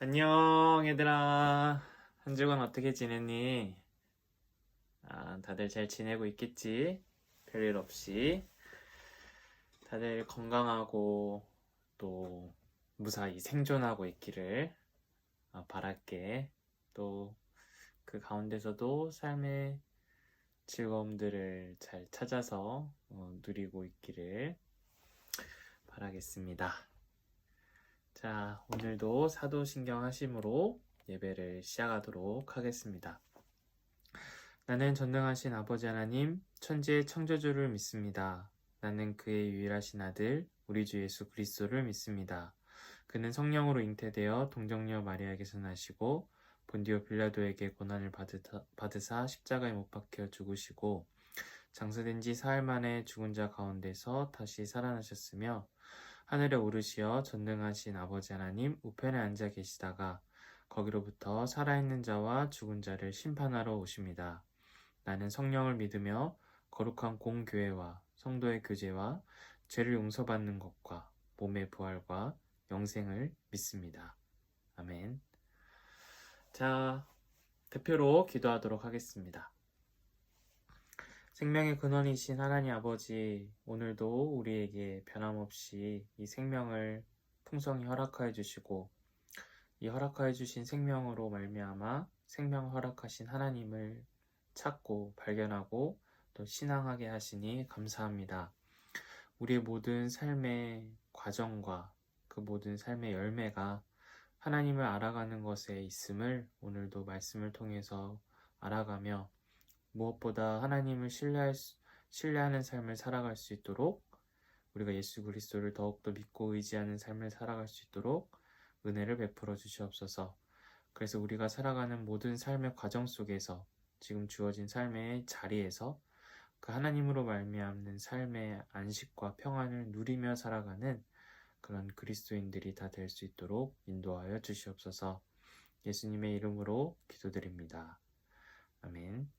안녕 얘들아. 한 주간 어떻게 지냈니? 다들 잘 지내고 있겠지? 별일 없이 다들 건강하고 또 무사히 생존하고 있기를 바랄게. 또 그 가운데서도 삶의 즐거움들을 잘 찾아서 누리고 있기를 바라겠습니다. 자, 오늘도 사도신경 하심으로 예배를 시작하도록 하겠습니다. 나는 전능하신 아버지 하나님, 천지의 창조주를 믿습니다. 나는 그의 유일하신 아들, 우리 주 예수 그리스도를 믿습니다. 그는 성령으로 잉태되어 동정녀 마리아에게서 나시고 본디오 빌라도에게 고난을 받으사 십자가에 못 박혀 죽으시고 장사된 지 사흘 만에 죽은 자 가운데서 다시 살아나셨으며 하늘에 오르시어 전능하신 아버지 하나님 우편에 앉아 계시다가 거기로부터 살아있는 자와 죽은 자를 심판하러 오십니다. 나는 성령을 믿으며 거룩한 공교회와 성도의 교제와 죄를 용서받는 것과 몸의 부활과 영생을 믿습니다. 아멘. 자, 대표로 기도하도록 하겠습니다. 생명의 근원이신 하나님 아버지, 오늘도 우리에게 변함없이 이 생명을 풍성히 허락하여 주시고 이 허락하여 주신 생명으로 말미암아 생명을 허락하신 하나님을 찾고 발견하고 또 신앙하게 하시니 감사합니다. 우리의 모든 삶의 과정과 그 모든 삶의 열매가 하나님을 알아가는 것에 있음을 오늘도 말씀을 통해서 알아가며 무엇보다 하나님을 신뢰하는 삶을 살아갈 수 있도록 우리가 예수 그리스도를 더욱더 믿고 의지하는 삶을 살아갈 수 있도록 은혜를 베풀어 주시옵소서. 그래서 우리가 살아가는 모든 삶의 과정 속에서 지금 주어진 삶의 자리에서 그 하나님으로 말미암는 삶의 안식과 평안을 누리며 살아가는 그런 그리스도인들이 다 될 수 있도록 인도하여 주시옵소서. 예수님의 이름으로 기도드립니다. 아멘.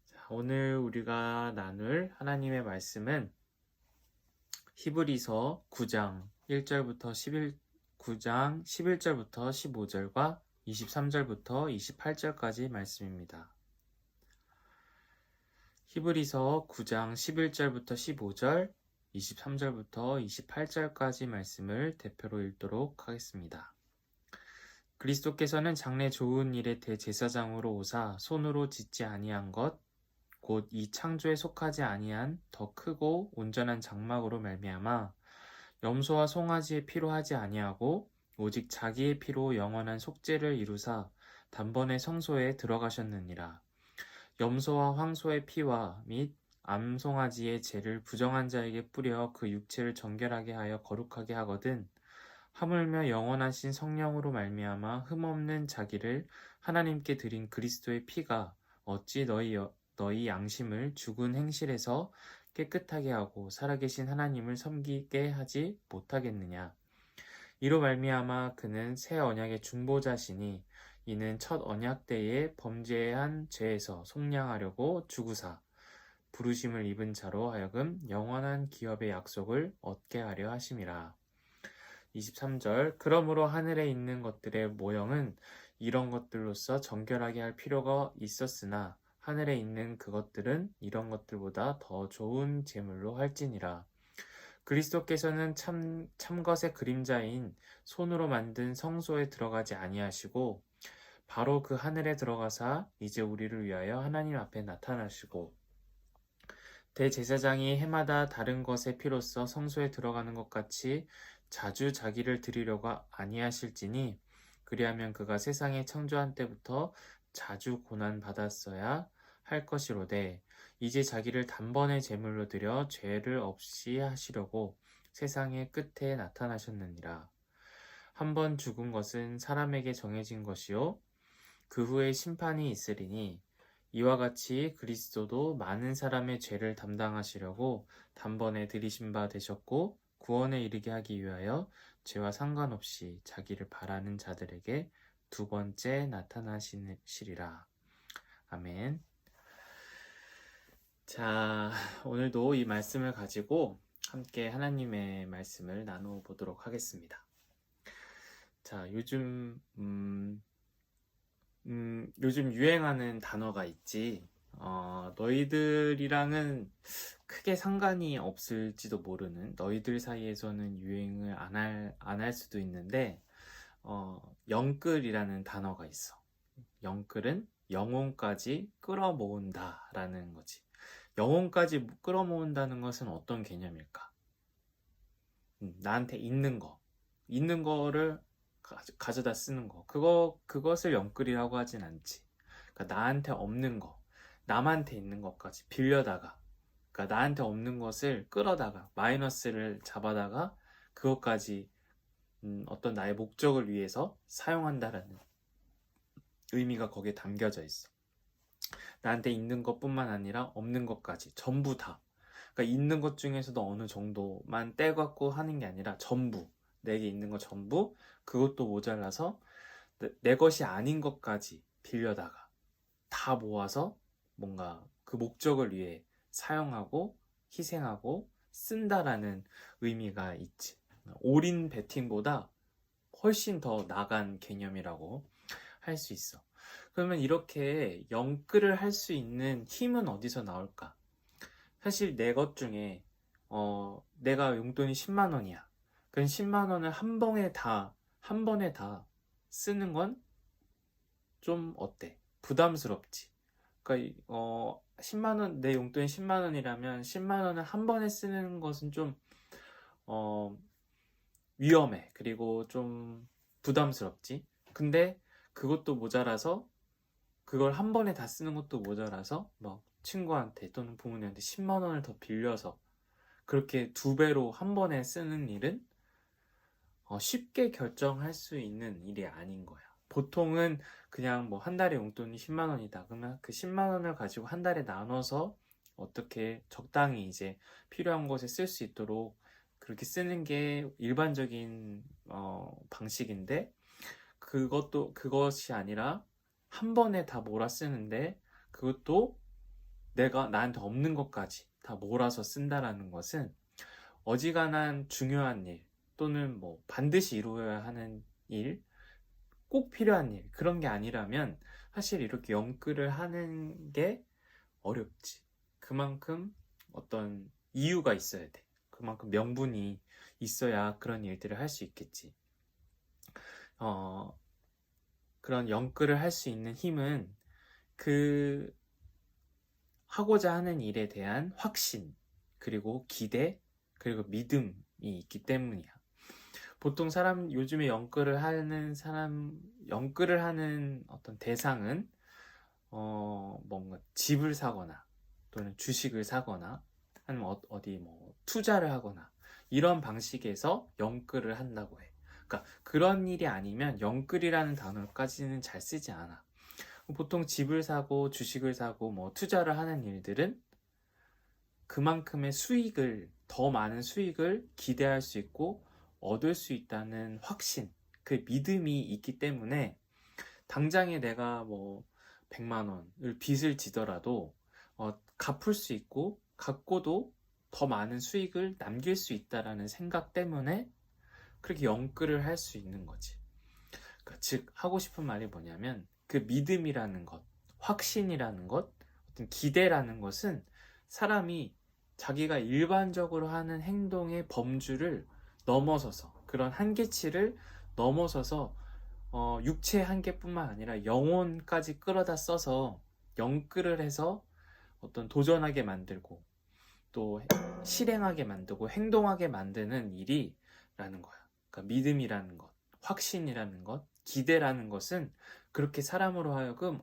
자, 오늘 우리가 나눌 하나님의 말씀은 히브리서 9장 1절부터 9장 11절부터 15절과 23절부터 28절까지 말씀입니다. 히브리서 9장 11절부터 15절, 23절부터 28절까지 말씀을 대표로 읽도록 하겠습니다. 그리스도께서는 장래 좋은 일의 대제사장으로 오사 손으로 짓지 아니한 것, 곧 이 창조에 속하지 아니한 더 크고 온전한 장막으로 말미암아 염소와 송아지의 피로 하지 아니하고 오직 자기의 피로 영원한 속죄를 이루사 단번에 성소에 들어가셨느니라. 염소와 황소의 피와 및 암송아지의 죄를 부정한 자에게 뿌려 그 육체를 정결하게 하여 거룩하게 하거든 하물며 영원하신 성령으로 말미암아 흠없는 자기를 하나님께 드린 그리스도의 피가 어찌 너희 양심을 죽은 행실에서 깨끗하게 하고 살아계신 하나님을 섬기게 하지 못하겠느냐. 이로 말미암아 그는 새 언약의 중보자시니 이는 첫 언약 때에 범죄한 죄에서 속량하려고 죽으사 부르심을 입은 자로 하여금 영원한 기업의 약속을 얻게 하려 하심이라. 23절 그러므로 하늘에 있는 것들의 모형은 이런 것들로서 정결하게 할 필요가 있었으나 하늘에 있는 그것들은 이런 것들보다 더 좋은 제물로 할지니라. 그리스도께서는 참것의 그림자인 손으로 만든 성소에 들어가지 아니하시고 바로 그 하늘에 들어가사 이제 우리를 위하여 하나님 앞에 나타나시고 대제사장이 해마다 다른 것의 피로써 성소에 들어가는 것 같이 자주 자기를 드리려고 아니하실지니 그리하면 그가 세상의 창조한 때부터 자주 고난 받았어야 할 것이로되 이제 자기를 단번에 제물로 드려 죄를 없이 하시려고 세상의 끝에 나타나셨느니라. 한 번 죽은 것은 사람에게 정해진 것이요 그 후에 심판이 있으리니 이와 같이 그리스도도 많은 사람의 죄를 담당하시려고 단번에 들이신 바 되셨고 구원에 이르게 하기 위하여 죄와 상관없이 자기를 바라는 자들에게 두 번째 나타나시리라. 아멘. 자, 오늘도 이 말씀을 가지고 함께 하나님의 말씀을 나누어 보도록 하겠습니다. 자, 요즘 유행하는 단어가 있지. 너희들이랑은 크게 상관이 없을지도 모르는, 너희들 사이에서는 유행을 안 할 수도 있는데, 영끌이라는 단어가 있어. 영끌은 영혼까지 끌어모은다 라는 거지. 영혼까지 끌어모은다는 것은 어떤 개념일까? 나한테 있는 거를 가져다 쓰는 거. 그것을 영끌이라고 하진 않지. 그러니까 나한테 없는 거, 남한테 있는 것까지 빌려다가, 그러니까 나한테 없는 것을 끌어다가, 마이너스를 잡아다가, 그것까지 어떤 나의 목적을 위해서 사용한다라는 의미가 거기에 담겨져 있어. 나한테 있는 것뿐만 아니라 없는 것까지 전부 다. 그러니까 있는 것 중에서도 어느 정도만 떼갖고 하는 게 아니라 전부, 내게 있는 거 전부, 그것도 모자라서 내 것이 아닌 것까지 빌려다가 다 모아서 뭔가 그 목적을 위해 사용하고 희생하고 쓴다라는 의미가 있지. 올인 베팅보다 훨씬 더 나간 개념이라고 할 수 있어. 그러면 이렇게 영끌을 할 수 있는 힘은 어디서 나올까? 사실 내 것 중에 내가 용돈이 10만 원이야. 그럼 10만 원을 한 번에 다 쓰는 건 좀 어때? 부담스럽지. 그러니까 10만 원, 내 용돈이 10만 원이라면 10만 원을 한 번에 쓰는 것은 좀 어, 위험해. 그리고 좀 부담스럽지. 근데 그것도 모자라서, 그걸 한 번에 다 쓰는 것도 모자라서 막 친구한테 또는 부모님한테 10만 원을 더 빌려서 그렇게 두 배로 한 번에 쓰는 일은 쉽게 결정할 수 있는 일이 아닌 거야. 보통은 그냥 뭐 한 달에 용돈이 10만 원이다. 그러면 그 10만 원을 가지고 한 달에 나눠서 어떻게 적당히 이제 필요한 곳에 쓸 수 있도록 그렇게 쓰는 게 일반적인 방식인데, 그것이 아니라 한 번에 다 몰아 쓰는데, 그것도 내가 나한테 없는 것까지 다 몰아서 쓴다라는 것은 어지간한 중요한 일 또는 뭐 반드시 이루어야 하는 일, 꼭 필요한 일, 그런 게 아니라면 사실 이렇게 영끌을 하는 게 어렵지. 그만큼 어떤 이유가 있어야 돼. 그만큼 명분이 있어야 그런 일들을 할 수 있겠지. 그런 영끌을 할 수 있는 힘은 그 하고자 하는 일에 대한 확신, 그리고 기대, 그리고 믿음이 있기 때문이야. 보통 요즘에 영끌을 하는 어떤 대상은, 뭔가 집을 사거나, 또는 주식을 사거나, 아니면 어디 뭐 투자를 하거나, 이런 방식에서 영끌을 한다고 해. 그러니까 그런 일이 아니면 영끌이라는 단어까지는 잘 쓰지 않아. 보통 집을 사고 주식을 사고 뭐 투자를 하는 일들은 그만큼의 더 많은 수익을 기대할 수 있고 얻을 수 있다는 확신, 그 믿음이 있기 때문에 당장에 내가 뭐 100만 원을 빚을 지더라도 갚을 수 있고 갚고도 더 많은 수익을 남길 수 있다라는 생각 때문에 그렇게 영끌을 할 수 있는 거지. 그러니까 즉 하고 싶은 말이 뭐냐면, 그 믿음이라는 것, 확신이라는 것, 어떤 기대라는 것은 사람이 자기가 일반적으로 하는 행동의 범주를 넘어서서, 그런 한계치를 넘어서서 육체 한계뿐만 아니라 영혼까지 끌어다 써서 영끌을 해서 어떤 도전하게 만들고 또 실행하게 만들고 행동하게 만드는 일이라는 거야. 그러니까 믿음이라는 것, 확신이라는 것, 기대라는 것은 그렇게 사람으로 하여금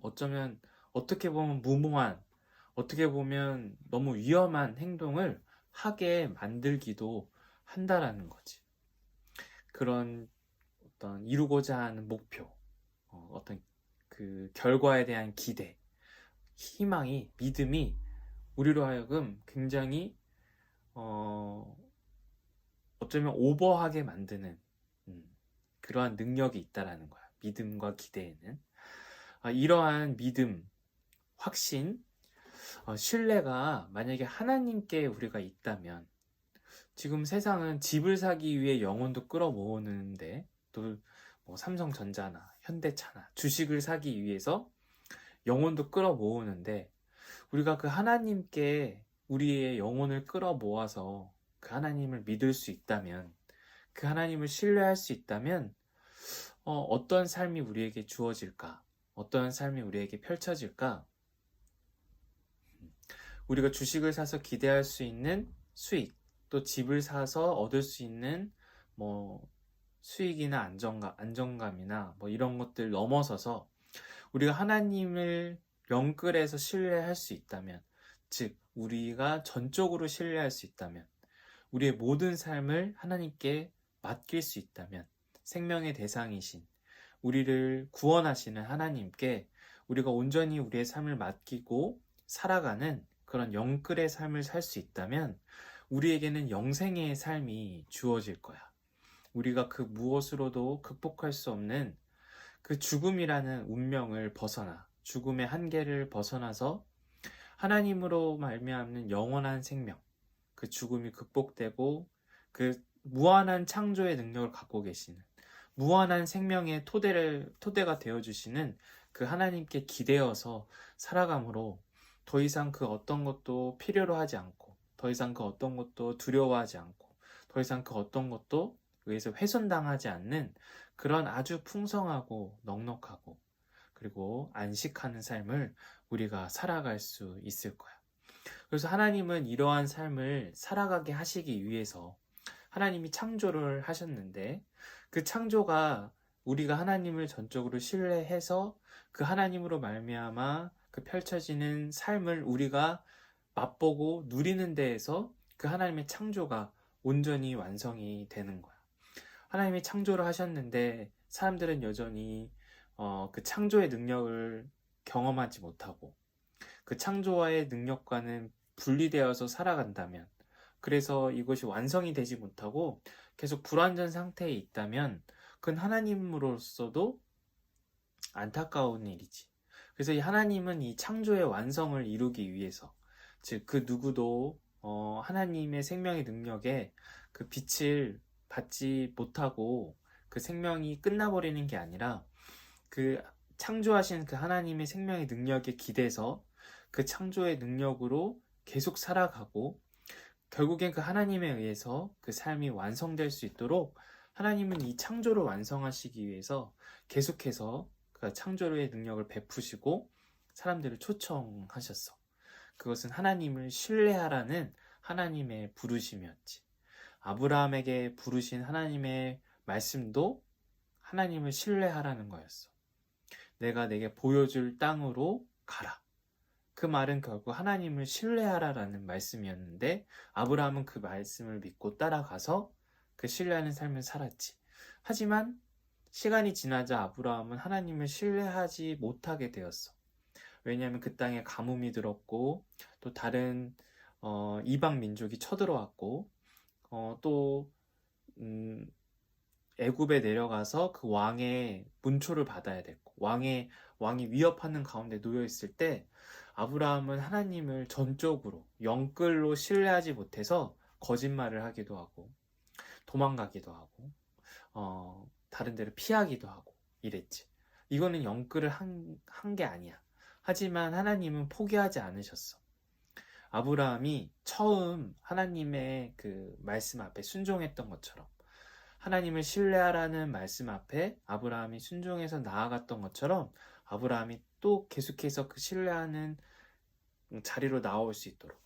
어떻게 보면 무모한, 어떻게 보면 너무 위험한 행동을 하게 만들기도 한다라는 거지. 그런 어떤 이루고자 하는 목표, 어떤 그 결과에 대한 기대, 희망이, 믿음이 우리로 하여금 굉장히 어쩌면 오버하게 만드는 그러한 능력이 있다라는 거야. 믿음과 기대에는. 이러한 믿음, 확신, 신뢰가 만약에 하나님께 우리가 있다면, 지금 세상은 집을 사기 위해 영혼도 끌어모으는데 또 뭐 삼성전자나 현대차나 주식을 사기 위해서 영혼도 끌어모으는데, 우리가 그 하나님께 우리의 영혼을 끌어모아서 그 하나님을 믿을 수 있다면, 그 하나님을 신뢰할 수 있다면 어떤 삶이 우리에게 주어질까? 어떤 삶이 우리에게 펼쳐질까? 우리가 주식을 사서 기대할 수 있는 수익, 또 집을 사서 얻을 수 있는 뭐 수익이나 안정감이나 뭐 이런 것들 넘어서서 우리가 하나님을 영끌에서 신뢰할 수 있다면, 즉 우리가 전적으로 신뢰할 수 있다면, 우리의 모든 삶을 하나님께 맡길 수 있다면, 생명의 대상이신 우리를 구원하시는 하나님께 우리가 온전히 우리의 삶을 맡기고 살아가는 그런 영끌의 삶을 살 수 있다면, 우리에게는 영생의 삶이 주어질 거야. 우리가 그 무엇으로도 극복할 수 없는 그 죽음이라는 운명을 벗어나, 죽음의 한계를 벗어나서 하나님으로 말미암는 영원한 생명, 그 죽음이 극복되고 그 무한한 창조의 능력을 갖고 계시는, 무한한 생명의 토대가 되어주시는 그 하나님께 기대어서 살아감으로 더 이상 그 어떤 것도 필요로 하지 않고, 더 이상 그 어떤 것도 두려워하지 않고, 더 이상 그 어떤 것도 의해서 훼손당하지 않는 그런 아주 풍성하고 넉넉하고 그리고 안식하는 삶을 우리가 살아갈 수 있을 거야. 그래서 하나님은 이러한 삶을 살아가게 하시기 위해서 하나님이 창조를 하셨는데, 그 창조가 우리가 하나님을 전적으로 신뢰해서 그 하나님으로 말미암아 그 펼쳐지는 삶을 우리가 맛보고 누리는 데에서 그 하나님의 창조가 온전히 완성이 되는 거야. 하나님이 창조를 하셨는데 사람들은 여전히 그 창조의 능력을 경험하지 못하고 그 창조와의 능력과는 분리되어서 살아간다면, 그래서 이것이 완성이 되지 못하고 계속 불완전 상태에 있다면, 그건 하나님으로서도 안타까운 일이지. 그래서 이 하나님은 이 창조의 완성을 이루기 위해서, 즉 그 누구도 하나님의 생명의 능력에 그 빛을 받지 못하고 그 생명이 끝나버리는 게 아니라, 그 창조하신 그 하나님의 생명의 능력에 기대서 그 창조의 능력으로 계속 살아가고, 결국엔 그 하나님에 의해서 그 삶이 완성될 수 있도록 하나님은 이 창조를 완성하시기 위해서 계속해서 그 창조의 능력을 베푸시고 사람들을 초청하셨어. 그것은 하나님을 신뢰하라는 하나님의 부르심이었지. 아브라함에게 부르신 하나님의 말씀도 하나님을 신뢰하라는 거였어. 내가 내게 보여줄 땅으로 가라. 그 말은 결국 하나님을 신뢰하라라는 말씀이었는데, 아브라함은 그 말씀을 믿고 따라가서 그 신뢰하는 삶을 살았지. 하지만 시간이 지나자 아브라함은 하나님을 신뢰하지 못하게 되었어. 왜냐하면 그 땅에 가뭄이 들었고, 또 다른 이방 민족이 쳐들어왔고, 또 애굽에 내려가서 그 왕의 문초를 받아야 됐고, 왕이 위협하는 가운데 놓여 있을 때 아브라함은 하나님을 전적으로 영끌로 신뢰하지 못해서 거짓말을 하기도 하고 도망가기도 하고 다른 데를 피하기도 하고 이랬지. 이거는 영끌을 한 게 아니야. 하지만 하나님은 포기하지 않으셨어. 아브라함이 처음 하나님의 그 말씀 앞에 순종했던 것처럼, 하나님을 신뢰하라는 말씀 앞에 아브라함이 순종해서 나아갔던 것처럼, 아브라함이 또 계속해서 그 신뢰하는 자리로 나올 수 있도록,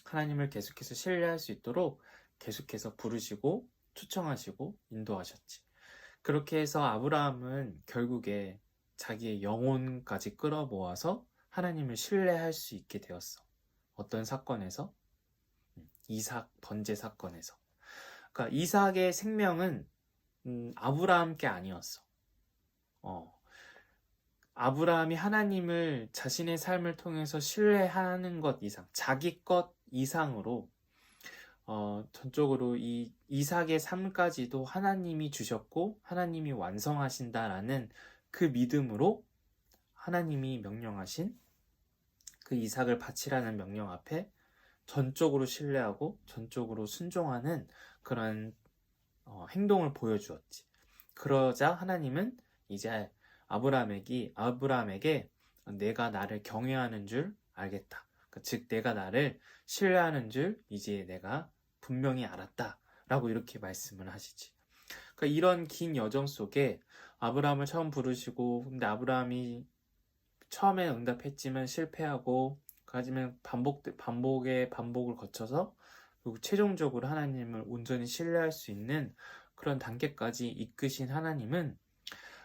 하나님을 계속해서 신뢰할 수 있도록 계속해서 부르시고 초청하시고 인도하셨지. 그렇게 해서 아브라함은 결국에 자기의 영혼까지 끌어모아서 하나님을 신뢰할 수 있게 되었어. 어떤 사건에서? 이삭 번제 사건에서. 그러니까 이삭의 생명은 아브라함께 아니었어. 아브라함이 하나님을 자신의 삶을 통해서 신뢰하는 것 이상, 자기 것 이상으로 전적으로 이 이삭의 삶까지도 하나님이 주셨고 하나님이 완성하신다라는 그 믿음으로 하나님이 명령하신 그 이삭을 바치라는 명령 앞에 전적으로 신뢰하고 전적으로 순종하는 그런 행동을 보여주었지. 그러자 하나님은 이제 아브라함에게 내가 나를 경외하는 줄 알겠다. 즉 내가 나를 신뢰하는 줄 이제 내가 분명히 알았다. 라고 이렇게 말씀을 하시지. 그러니까 이런 긴 여정 속에 아브라함을 처음 부르시고, 근데 아브라함이 처음에 응답했지만 실패하고, 하지만 반복을 거쳐서 그리고 최종적으로 하나님을 온전히 신뢰할 수 있는 그런 단계까지 이끄신 하나님은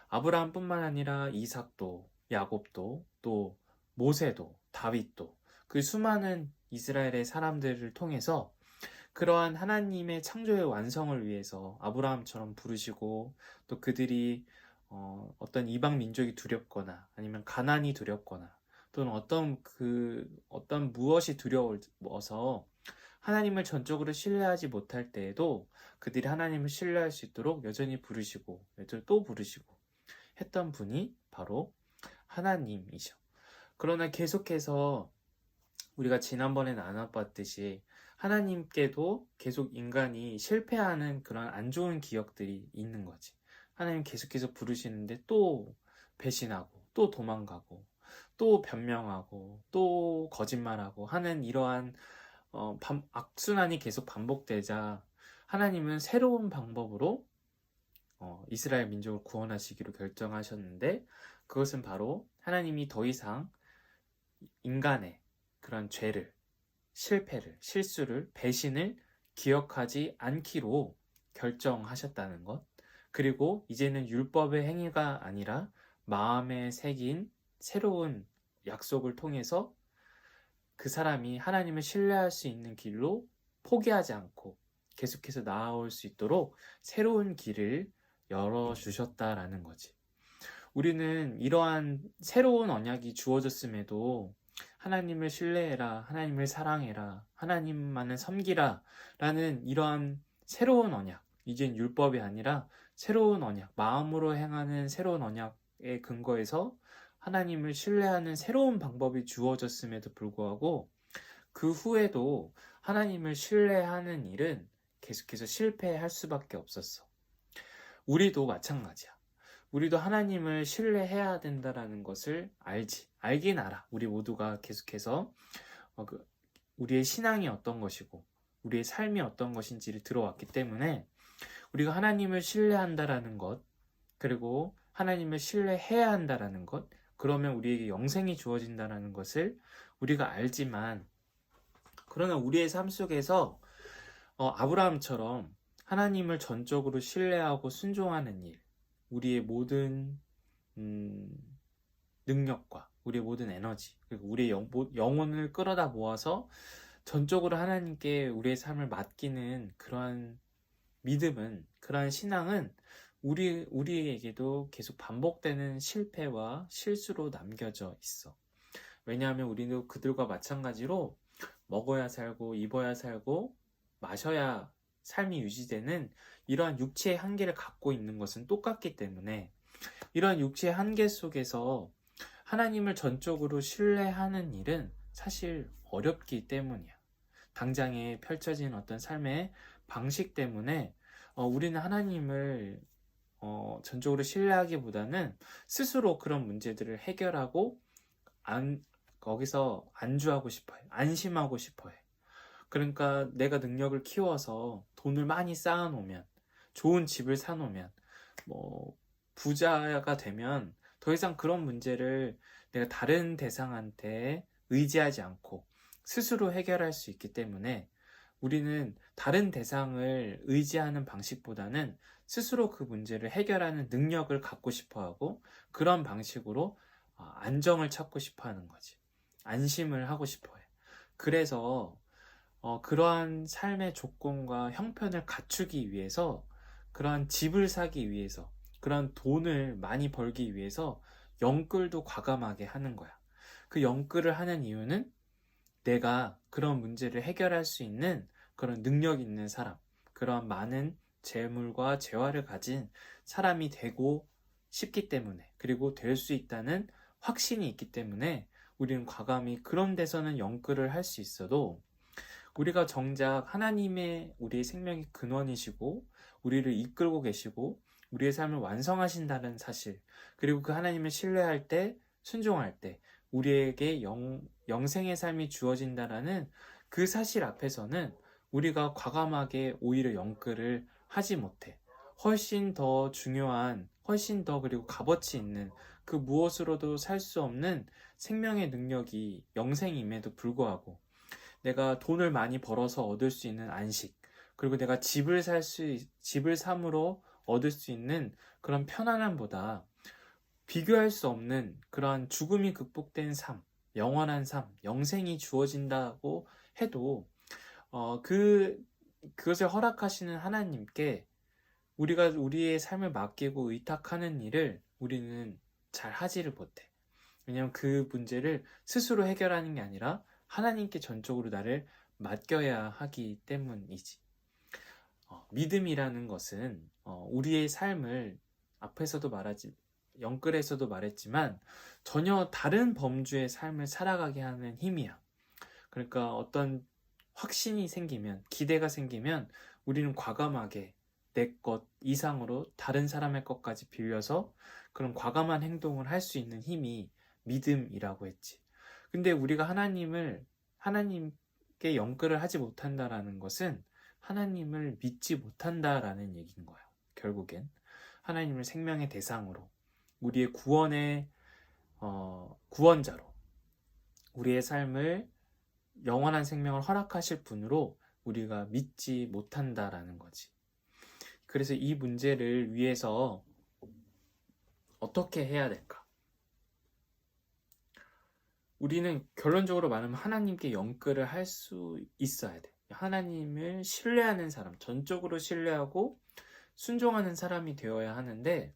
아브라함뿐만 아니라 이삭도, 야곱도, 또 모세도, 다윗도, 그 수많은 이스라엘의 사람들을 통해서 그러한 하나님의 창조의 완성을 위해서 아브라함처럼 부르시고, 또 그들이 어떤 이방 민족이 두렵거나 아니면 가난이 두렵거나 또는 어떤 무엇이 두려워서 하나님을 전적으로 신뢰하지 못할 때에도 그들이 하나님을 신뢰할 수 있도록 여전히 부르시고 또 부르시고 했던 분이 바로 하나님이죠. 그러나 계속해서 우리가 지난번에 나눠봤듯이 하나님께도 계속 인간이 실패하는 그런 안 좋은 기억들이 있는 거지. 하나님 계속해서 부르시는데 또 배신하고 또 도망가고 또 변명하고 또 거짓말하고 하는 이러한 악순환이 계속 반복되자 하나님은 새로운 방법으로 이스라엘 민족을 구원하시기로 결정하셨는데, 그것은 바로 하나님이 더 이상 인간의 그런 죄를, 실패를, 실수를, 배신을 기억하지 않기로 결정하셨다는 것. 그리고 이제는 율법의 행위가 아니라 마음에 새긴 새로운 약속을 통해서 그 사람이 하나님을 신뢰할 수 있는 길로 포기하지 않고 계속해서 나아올 수 있도록 새로운 길을 열어주셨다라는 거지. 우리는 이러한 새로운 언약이 주어졌음에도 하나님을 신뢰해라, 하나님을 사랑해라, 하나님만을 섬기라 라는 이러한 새로운 언약, 이젠 율법이 아니라 새로운 언약, 마음으로 행하는 새로운 언약의 근거에서 하나님을 신뢰하는 새로운 방법이 주어졌음에도 불구하고 그 후에도 하나님을 신뢰하는 일은 계속해서 실패할 수밖에 없었어. 우리도 마찬가지야. 우리도 하나님을 신뢰해야 된다라는 것을 알긴 알아. 우리 모두가 계속해서 우리의 신앙이 어떤 것이고 우리의 삶이 어떤 것인지를 들어왔기 때문에 우리가 하나님을 신뢰한다라는 것, 그리고 하나님을 신뢰해야 한다라는 것, 그러면 우리에게 영생이 주어진다는 것을 우리가 알지만, 그러나 우리의 삶 속에서 아브라함처럼 하나님을 전적으로 신뢰하고 순종하는 일, 우리의 모든 능력과 우리의 모든 에너지, 그리고 우리의 영혼을 끌어다 모아서 전적으로 하나님께 우리의 삶을 맡기는 그러한 믿음은, 그러한 신앙은 우리에게도 계속 반복되는 실패와 실수로 남겨져 있어. 왜냐하면 우리도 그들과 마찬가지로 먹어야 살고 입어야 살고 마셔야 삶이 유지되는 이러한 육체의 한계를 갖고 있는 것은 똑같기 때문에 이러한 육체의 한계 속에서 하나님을 전적으로 신뢰하는 일은 사실 어렵기 때문이야. 당장에 펼쳐진 어떤 삶의 방식 때문에 우리는 하나님을 전적으로 신뢰하기보다는 스스로 그런 문제들을 해결하고 거기서 안주하고 싶어해. 안심하고 싶어해. 그러니까 내가 능력을 키워서 돈을 많이 쌓아놓으면, 좋은 집을 사놓으면, 부자가 되면 더 이상 그런 문제를 내가 다른 대상한테 의지하지 않고 스스로 해결할 수 있기 때문에 우리는 다른 대상을 의지하는 방식보다는 스스로 그 문제를 해결하는 능력을 갖고 싶어 하고, 그런 방식으로 안정을 찾고 싶어 하는 거지. 안심을 하고 싶어 해. 그래서 그러한 삶의 조건과 형편을 갖추기 위해서, 그러한 집을 사기 위해서, 그러한 돈을 많이 벌기 위해서 영끌도 과감하게 하는 거야. 그 영끌을 하는 이유는 내가 그런 문제를 해결할 수 있는 그런 능력 있는 사람, 그런 많은 재물과 재화를 가진 사람이 되고 싶기 때문에, 그리고 될 수 있다는 확신이 있기 때문에 우리는 과감히 그런 데서는 영끌을 할 수 있어도, 우리가 정작 하나님의 우리의 생명의 근원이시고 우리를 이끌고 계시고 우리의 삶을 완성하신다는 사실, 그리고 그 하나님을 신뢰할 때, 순종할 때 우리에게 영생의 삶이 주어진다라는 그 사실 앞에서는 우리가 과감하게 오히려 영끌을 하지 못해. 훨씬 더 중요한, 훨씬 더 그리고 값어치 있는 그 무엇으로도 살 수 없는 생명의 능력이 영생임에도 불구하고 내가 돈을 많이 벌어서 얻을 수 있는 안식, 그리고 내가 집을 삼으로 얻을 수 있는 그런 편안함보다 비교할 수 없는 그러한 죽음이 극복된 삶, 영원한 삶, 영생이 주어진다고 해도 그것을 허락하시는 하나님께 우리가 우리의 삶을 맡기고 의탁하는 일을 우리는 잘 하지를 못해. 왜냐하면 그 문제를 스스로 해결하는 게 아니라 하나님께 전적으로 나를 맡겨야 하기 때문이지. 믿음이라는 것은 우리의 삶을 앞에서도 영글에서도 말했지만 전혀 다른 범주의 삶을 살아가게 하는 힘이야. 그러니까 어떤 확신이 생기면, 기대가 생기면 우리는 과감하게 내 것 이상으로 다른 사람의 것까지 빌려서 그런 과감한 행동을 할 수 있는 힘이 믿음이라고 했지. 근데 우리가 하나님께 영끌을 하지 못한다라는 것은 하나님을 믿지 못한다라는 얘기인 거야. 결국엔 하나님을 생명의 대상으로, 우리의 구원의 구원자로, 우리의 삶을 영원한 생명을 허락하실 분으로 우리가 믿지 못한다라는 거지. 그래서 이 문제를 위해서 어떻게 해야 될까? 우리는 결론적으로 말하면 하나님께 영끌을 할 수 있어야 돼. 하나님을 신뢰하는 사람, 전적으로 신뢰하고 순종하는 사람이 되어야 하는데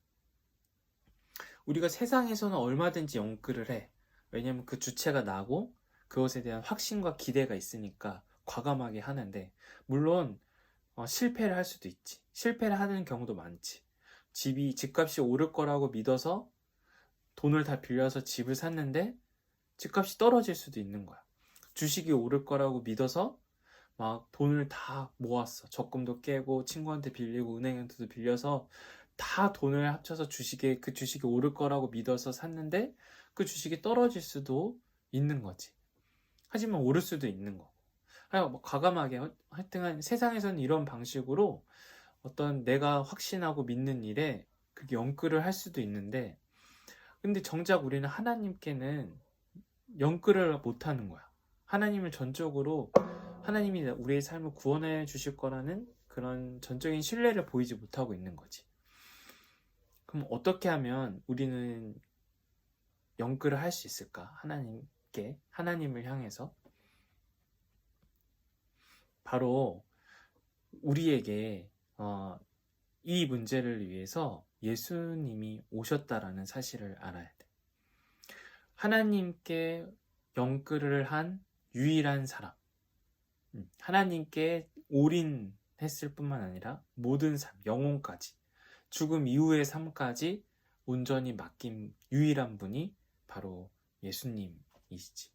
우리가 세상에서는 얼마든지 영끌을 해. 왜냐면 그 주체가 나고 그것에 대한 확신과 기대가 있으니까 과감하게 하는데 물론 실패를 할 수도 있지. 실패를 하는 경우도 많지. 집값이 오를 거라고 믿어서 돈을 다 빌려서 집을 샀는데 집값이 떨어질 수도 있는 거야. 주식이 오를 거라고 믿어서 막 돈을 다 모았어. 적금도 깨고 친구한테 빌리고 은행한테도 빌려서 다 돈을 합쳐서 그 주식이 오를 거라고 믿어서 샀는데 그 주식이 떨어질 수도 있는 거지. 하지만 오를 수도 있는 거고. 과감하게 하여튼 세상에서는 이런 방식으로 어떤 내가 확신하고 믿는 일에 그게 영끌을 할 수도 있는데 근데 정작 우리는 하나님께는 영끌을 못하는 거야. 하나님을 전적으로 하나님이 우리의 삶을 구원해 주실 거라는 그런 전적인 신뢰를 보이지 못하고 있는 거지. 그럼 어떻게 하면 우리는 영끌을 할 수 있을까? 하나님을 향해서 바로 우리에게 이 문제를 위해서 예수님이 오셨다라는 사실을 알아야 돼. 하나님께 영끌을 한 유일한 사람, 하나님께 올인했을 뿐만 아니라 모든 삶, 영혼까지, 죽음 이후의 삶까지 온전히 맡긴 유일한 분이 바로 예수님이시지.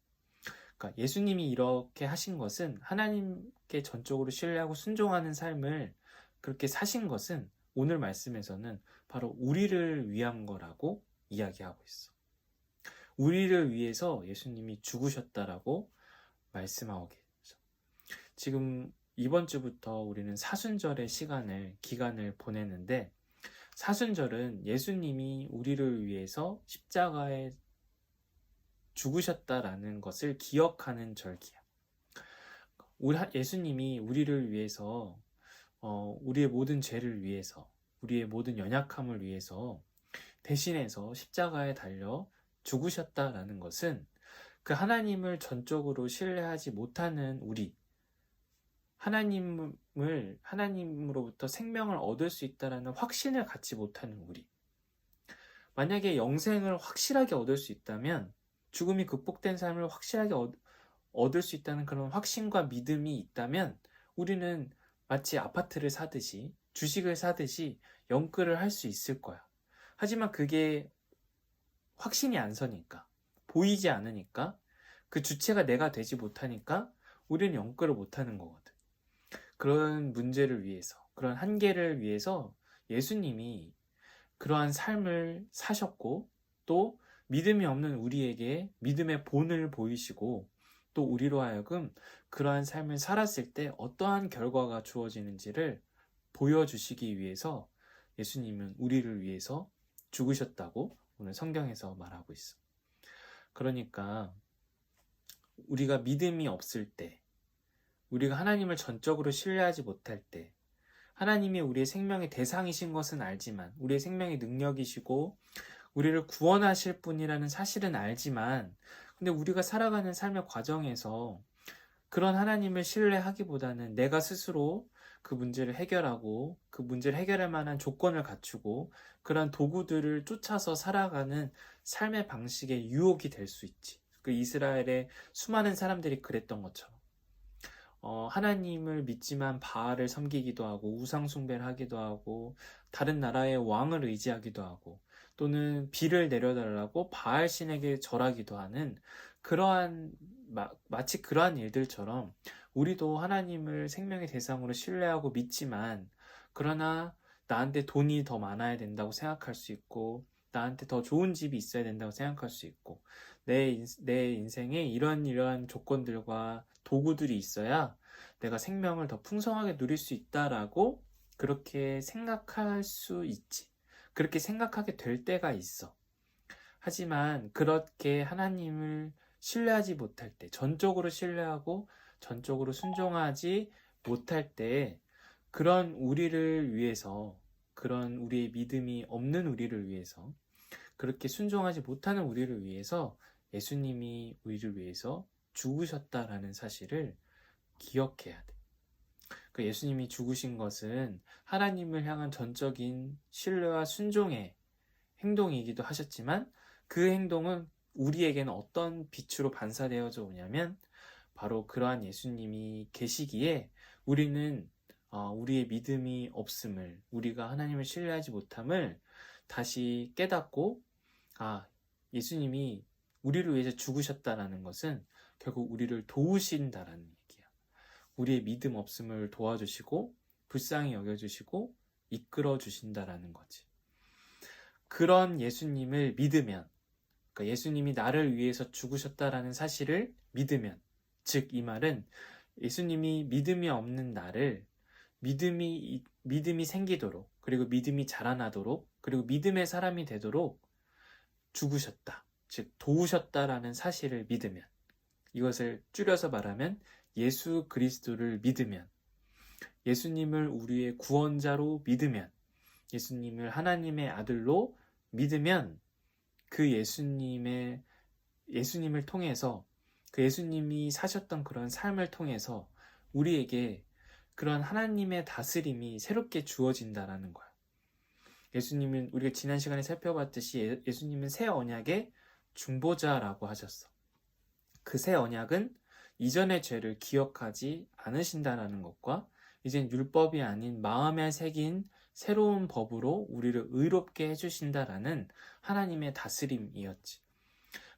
그러니까 예수님이 이렇게 하신 것은 하나님께 전적으로 신뢰하고 순종하는 삶을 그렇게 사신 것은 오늘 말씀에서는 바로 우리를 위한 거라고 이야기하고 있어. 우리를 위해서 예수님이 죽으셨다라고 말씀하고 계셔. 지금 이번 주부터 우리는 사순절의 기간을 보내는데 사순절은 예수님이 우리를 위해서 십자가에 죽으셨다라는 것을 기억하는 절기야. 예수님이 우리를 위해서 우리의 모든 죄를 위해서 우리의 모든 연약함을 위해서 대신해서 십자가에 달려 죽으셨다라는 것은 그 하나님을 전적으로 신뢰하지 못하는 우리, 하나님으로부터 생명을 얻을 수 있다는 확신을 갖지 못하는 우리, 만약에 영생을 확실하게 얻을 수 있다면 죽음이 극복된 삶을 확실하게 얻을 수 있다는 그런 확신과 믿음이 있다면 우리는 마치 아파트를 사듯이 주식을 사듯이 영끌을 할 수 있을 거야. 하지만 그게 확신이 안 서니까, 보이지 않으니까, 그 주체가 내가 되지 못하니까 우리는 영끌을 못하는 거거든. 그런 문제를 위해서, 그런 한계를 위해서 예수님이 그러한 삶을 사셨고 또 믿음이 없는 우리에게 믿음의 본을 보이시고 또 우리로 하여금 그러한 삶을 살았을 때 어떠한 결과가 주어지는지를 보여주시기 위해서 예수님은 우리를 위해서 죽으셨다고 오늘 성경에서 말하고 있어. 그러니까 우리가 믿음이 없을 때, 우리가 하나님을 전적으로 신뢰하지 못할 때, 하나님이 우리의 생명의 대상이신 것은 알지만, 우리의 생명의 능력이시고 우리를 구원하실 분이라는 사실은 알지만, 근데 우리가 살아가는 삶의 과정에서 그런 하나님을 신뢰하기보다는 내가 스스로 그 문제를 해결하고 그 문제를 해결할 만한 조건을 갖추고 그런 도구들을 쫓아서 살아가는 삶의 방식의 유혹이 될 수 있지. 그 이스라엘의 수많은 사람들이 그랬던 것처럼 하나님을 믿지만 바알을 섬기기도 하고 우상 숭배를 하기도 하고 다른 나라의 왕을 의지하기도 하고 또는 비를 내려달라고 바알 신에게 절하기도 하는 그러한 마치 그러한 일들처럼 우리도 하나님을 생명의 대상으로 신뢰하고 믿지만 그러나 나한테 돈이 더 많아야 된다고 생각할 수 있고 나한테 더 좋은 집이 있어야 된다고 생각할 수 있고 내 인생에 이러한 조건들과 도구들이 있어야 내가 생명을 더 풍성하게 누릴 수 있다라고 그렇게 생각할 수 있지. 그렇게 생각하게 될 때가 있어. 하지만 그렇게 하나님을 신뢰하지 못할 때, 전적으로 신뢰하고 전적으로 순종하지 못할 때, 그런 우리를 위해서, 그런 우리의 믿음이 없는 우리를 위해서, 그렇게 순종하지 못하는 우리를 위해서 예수님이 우리를 위해서 죽으셨다라는 사실을 기억해야 돼. 그 예수님이 죽으신 것은 하나님을 향한 전적인 신뢰와 순종의 행동이기도 하셨지만 그 행동은 우리에게는 어떤 빛으로 반사되어져 오냐면 바로 그러한 예수님이 계시기에 우리는 우리의 믿음이 없음을, 우리가 하나님을 신뢰하지 못함을 다시 깨닫고 예수님이 우리를 위해서 죽으셨다라는 것은 결국 우리를 도우신다라는 얘기야. 우리의 믿음 없음을 도와주시고 불쌍히 여겨주시고 이끌어 주신다라는 거지. 그런 예수님을 믿으면, 그러니까 예수님이 나를 위해서 죽으셨다라는 사실을 믿으면, 즉 이 말은 예수님이 믿음이 없는 나를 믿음이 생기도록, 그리고 믿음이 자라나도록, 그리고 믿음의 사람이 되도록 죽으셨다, 즉 도우셨다라는 사실을 믿으면, 이것을 줄여서 말하면 예수 그리스도를 믿으면, 예수님을 우리의 구원자로 믿으면, 예수님을 하나님의 아들로 믿으면 그 예수님을 통해서 그 예수님이 사셨던 그런 삶을 통해서 우리에게 그런 하나님의 다스림이 새롭게 주어진다라는 거야. 예수님은 우리가 지난 시간에 살펴봤듯이 예수님은 새 언약의 중보자라고 하셨어. 그 새 언약은 이전의 죄를 기억하지 않으신다라는 것과 이젠 율법이 아닌 마음에 새긴 새로운 법으로 우리를 의롭게 해주신다라는 하나님의 다스림이었지.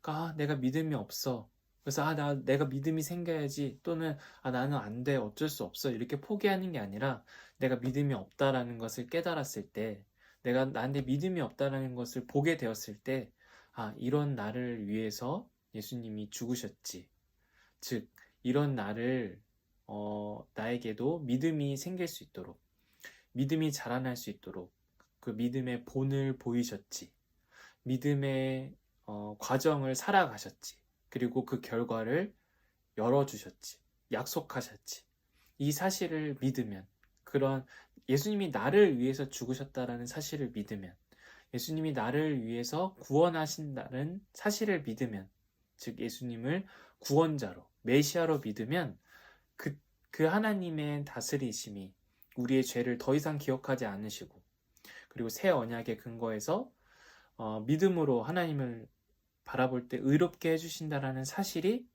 그러니까 내가 믿음이 없어. 그래서 내가 믿음이 생겨야지, 또는 나는 안 돼, 어쩔 수 없어, 이렇게 포기하는 게 아니라 내가 믿음이 없다라는 것을 깨달았을 때, 내가 나한테 믿음이 없다라는 것을 보게 되었을 때, 이런 나를 위해서 예수님이 죽으셨지. 즉 이런 나를 나에게도 믿음이 생길 수 있도록, 믿음이 자라날 수 있도록 그 믿음의 본을 보이셨지. 믿음의 과정을 살아가셨지. 그리고 그 결과를 열어주셨지. 약속하셨지. 이 사실을 믿으면, 그런 예수님이 나를 위해서 죽으셨다라는 사실을 믿으면, 예수님이 나를 위해서 구원하신다는 사실을 믿으면, 즉 예수님을 구원자로, 메시아로 믿으면 그 하나님의 다스리심이 우리의 죄를 더 이상 기억하지 않으시고, 그리고 새 언약의 근거에서 믿음으로 하나님을 바라볼 때 의롭게 해주신다라는 사실이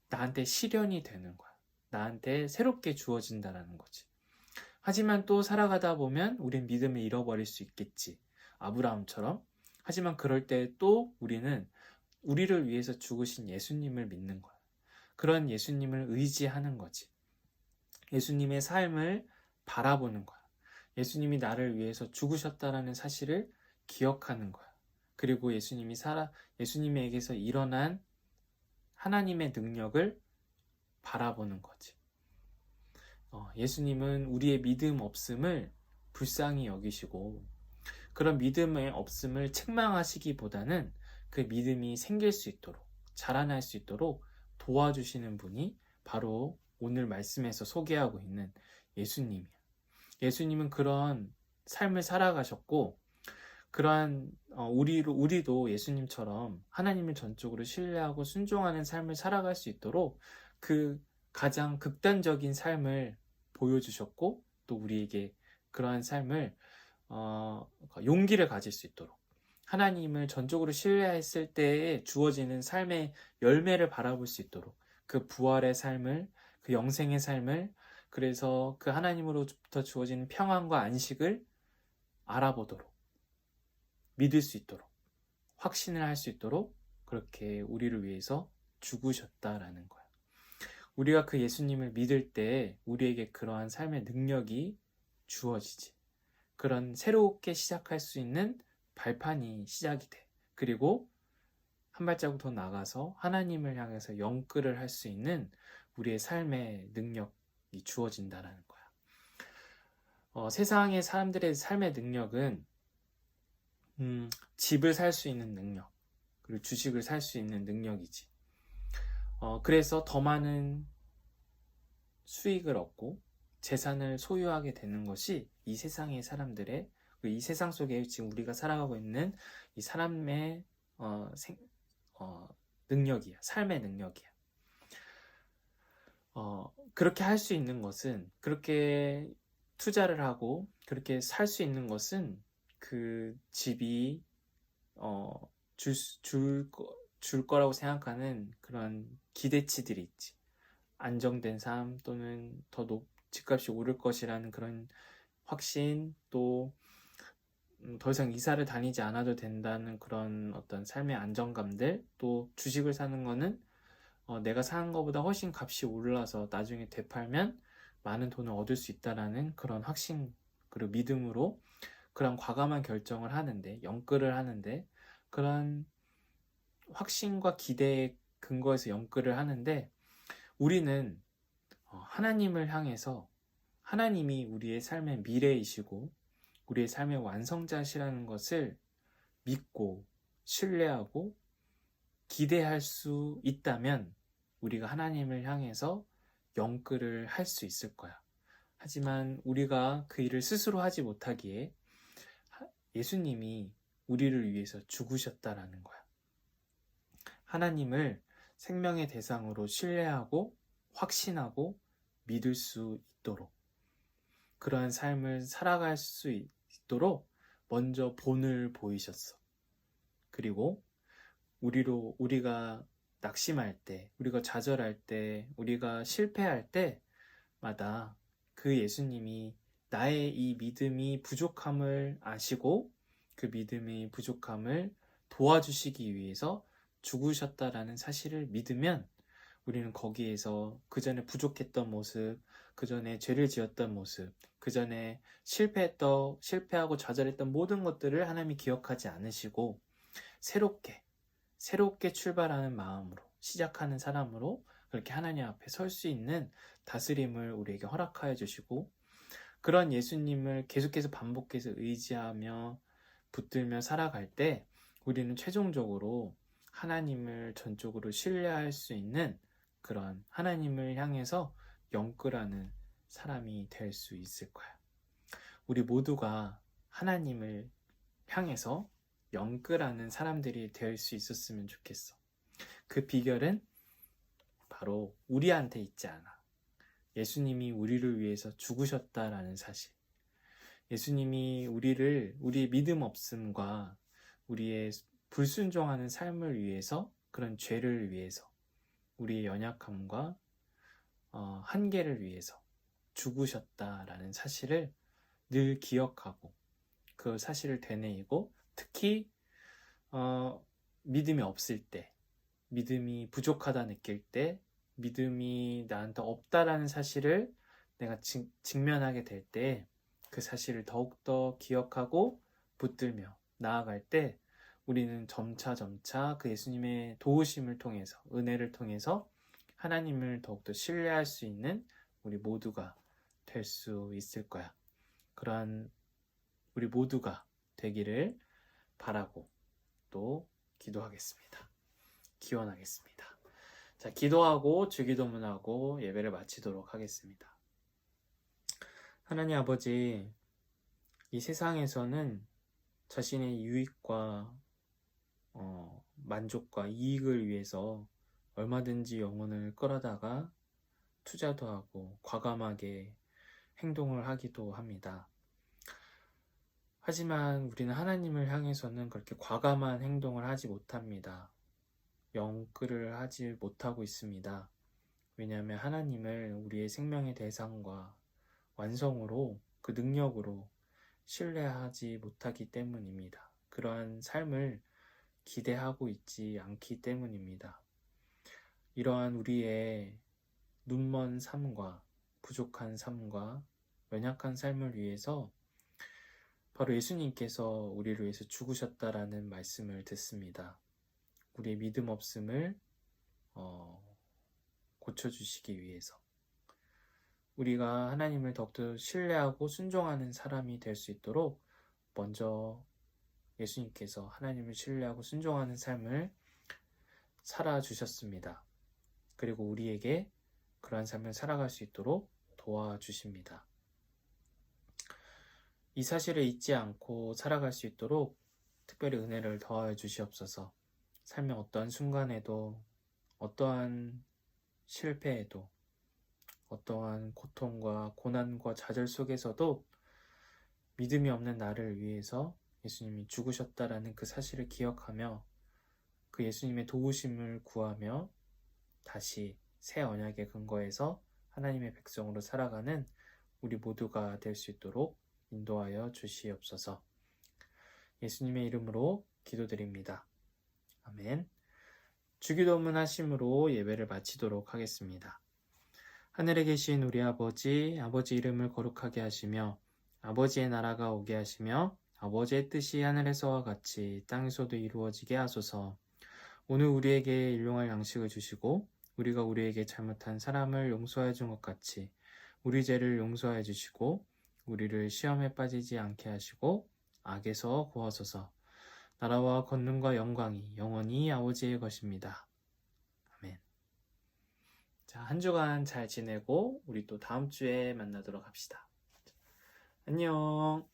나한테 실현이 되는 거야. 나한테 새롭게 주어진다라는 거지. 하지만 또 살아가다 보면 우린 믿음을 잃어버릴 수 있겠지. 아브라함처럼. 하지만 그럴 때 또 우리는 우리를 위해서 죽으신 예수님을 믿는 거야. 그런 예수님을 의지하는 거지. 예수님의 삶을 바라보는 거야. 예수님이 나를 위해서 죽으셨다라는 사실을 기억하는 거야. 그리고 예수님에게서 일어난 하나님의 능력을 바라보는 거지. 예수님은 우리의 믿음 없음을 불쌍히 여기시고 그런 믿음의 없음을 책망하시기보다는 그 믿음이 생길 수 있도록 자라날 수 있도록 도와주시는 분이 바로 오늘 말씀에서 소개하고 있는 예수님이야. 예수님은 그런 삶을 살아가셨고 그러한 우리도 예수님처럼 하나님을 전적으로 신뢰하고 순종하는 삶을 살아갈 수 있도록 그 가장 극단적인 삶을 보여주셨고 또 우리에게 그러한 삶을 용기를 가질 수 있도록 하나님을 전적으로 신뢰했을 때에 주어지는 삶의 열매를 바라볼 수 있도록 그 부활의 삶을 그 영생의 삶을 그래서 그 하나님으로부터 주어지는 평안과 안식을 알아보도록 믿을 수 있도록 확신을 할 수 있도록 그렇게 우리를 위해서 죽으셨다라는 거야. 우리가 그 예수님을 믿을 때 우리에게 그러한 삶의 능력이 주어지지. 그런 새롭게 시작할 수 있는 발판이 시작이 돼. 그리고 한 발자국 더 나가서 하나님을 향해서 영끌을 할 수 있는 우리의 삶의 능력이 주어진다라는 거야. 세상의 사람들의 삶의 능력은 집을 살 수 있는 능력, 그리고 주식을 살 수 있는 능력이지. 그래서 더 많은 수익을 얻고 재산을 소유하게 되는 것이 이 세상의 사람들의 이 세상 속에 지금 우리가 살아가고 있는 이 사람의 능력이야. 삶의 능력이야. 그렇게 할 수 있는 것은 그렇게 투자를 하고 그렇게 살 수 있는 것은 그 집이 줄 거라고 생각하는 그런 기대치들이 있지. 안정된 삶 또는 집값이 오를 것이라는 그런 확신 또 더 이상 이사를 다니지 않아도 된다는 그런 어떤 삶의 안정감들 또 주식을 사는 거는 내가 사는 것보다 훨씬 값이 올라서 나중에 되팔면 많은 돈을 얻을 수 있다라는 그런 확신 그리고 믿음으로 그런 과감한 결정을 하는데 영끌을 하는데 그런 확신과 기대에 근거해서 영끌을 하는데 우리는 하나님을 향해서 하나님이 우리의 삶의 미래이시고 우리의 삶의 완성자시라는 것을 믿고 신뢰하고 기대할 수 있다면 우리가 하나님을 향해서 영끌을 할 수 있을 거야. 하지만 우리가 그 일을 스스로 하지 못하기에 예수님이 우리를 위해서 죽으셨다라는 거야. 하나님을 생명의 대상으로 신뢰하고 확신하고 믿을 수 있도록 그러한 삶을 살아갈 수 있도록 먼저 본을 보이셨어. 그리고 우리가 낙심할 때, 우리가 좌절할 때, 우리가 실패할 때마다 그 예수님이 나의 이 믿음이 부족함을 아시고 그 믿음의 부족함을 도와주시기 위해서 죽으셨다라는 사실을 믿으면 우리는 거기에서 그 전에 부족했던 모습, 그 전에 죄를 지었던 모습, 그 전에 실패하고 좌절했던 모든 것들을 하나님이 기억하지 않으시고 새롭게 출발하는 마음으로 시작하는 사람으로 그렇게 하나님 앞에 설 수 있는 다스림을 우리에게 허락하여 주시고 그런 예수님을 계속해서 반복해서 의지하며 붙들며 살아갈 때 우리는 최종적으로 하나님을 전적으로 신뢰할 수 있는 그런 하나님을 향해서 영끌하는 사람이 될 수 있을 거야. 우리 모두가 하나님을 향해서 영끌하는 사람들이 될 수 있었으면 좋겠어. 그 비결은 바로 우리한테 있지 않아. 예수님이 우리를 위해서 죽으셨다라는 사실. 예수님이 우리의 믿음 없음과 우리의 불순종하는 삶을 위해서 그런 죄를 위해서 우리의 연약함과 한계를 위해서 죽으셨다라는 사실을 늘 기억하고 그 사실을 되뇌이고 특히 믿음이 없을 때 믿음이 부족하다 느낄 때 믿음이 나한테 없다라는 사실을 내가 직면하게 될 때 그 사실을 더욱더 기억하고 붙들며 나아갈 때 우리는 점차 그 예수님의 도우심을 통해서, 은혜를 통해서 하나님을 더욱더 신뢰할 수 있는 우리 모두가 될 수 있을 거야. 그러한 우리 모두가 되기를 바라고 또 기도하겠습니다. 기원하겠습니다. 자, 기도하고 주기도문하고 예배를 마치도록 하겠습니다. 하나님 아버지, 이 세상에서는 자신의 유익과 만족과 이익을 위해서 얼마든지 영혼을 끌어다가 투자도 하고 과감하게 행동을 하기도 합니다. 하지만 우리는 하나님을 향해서는 그렇게 과감한 행동을 하지 못합니다. 영끌을 하지 못하고 있습니다. 왜냐하면 하나님을 우리의 생명의 대상과 완성으로, 그 능력으로 신뢰하지 못하기 때문입니다. 그러한 삶을 기대하고 있지 않기 때문입니다. 이러한 우리의 눈먼 삶과 부족한 삶과 연약한 삶을 위해서 바로 예수님께서 우리를 위해서 죽으셨다라는 말씀을 듣습니다. 우리의 믿음 없음을 고쳐주시기 위해서, 우리가 하나님을 더욱더 신뢰하고 순종하는 사람이 될 수 있도록 먼저 예수님께서 하나님을 신뢰하고 순종하는 삶을 살아주셨습니다. 그리고 우리에게 그러한 삶을 살아갈 수 있도록 도와주십니다. 이 사실을 잊지 않고 살아갈 수 있도록 특별히 은혜를 더하여 주시옵소서. 삶의 어떠한 순간에도, 어떠한 실패에도, 어떠한 고통과 고난과 좌절 속에서도 믿음이 없는 나를 위해서 예수님이 죽으셨다라는 그 사실을 기억하며 그 예수님의 도우심을 구하며 다시 새 언약의 근거에서 하나님의 백성으로 살아가는 우리 모두가 될 수 있도록 인도하여 주시옵소서. 예수님의 이름으로 기도드립니다. 아멘. 주기도문 하심으로 예배를 마치도록 하겠습니다. 하늘에 계신 우리 아버지, 아버지 이름을 거룩하게 하시며 아버지의 나라가 오게 하시며 아버지의 뜻이 하늘에서와 같이 땅에서도 이루어지게 하소서. 오늘 우리에게 일용할 양식을 주시고 우리가 우리에게 잘못한 사람을 용서해 준 것 같이 우리 죄를 용서해 주시고 우리를 시험에 빠지지 않게 하시고 악에서 구하소서. 나라와 권능과 영광이 영원히 아버지의 것입니다. 아멘. 자, 한 주간 잘 지내고 우리 또 다음 주에 만나도록 합시다. 안녕.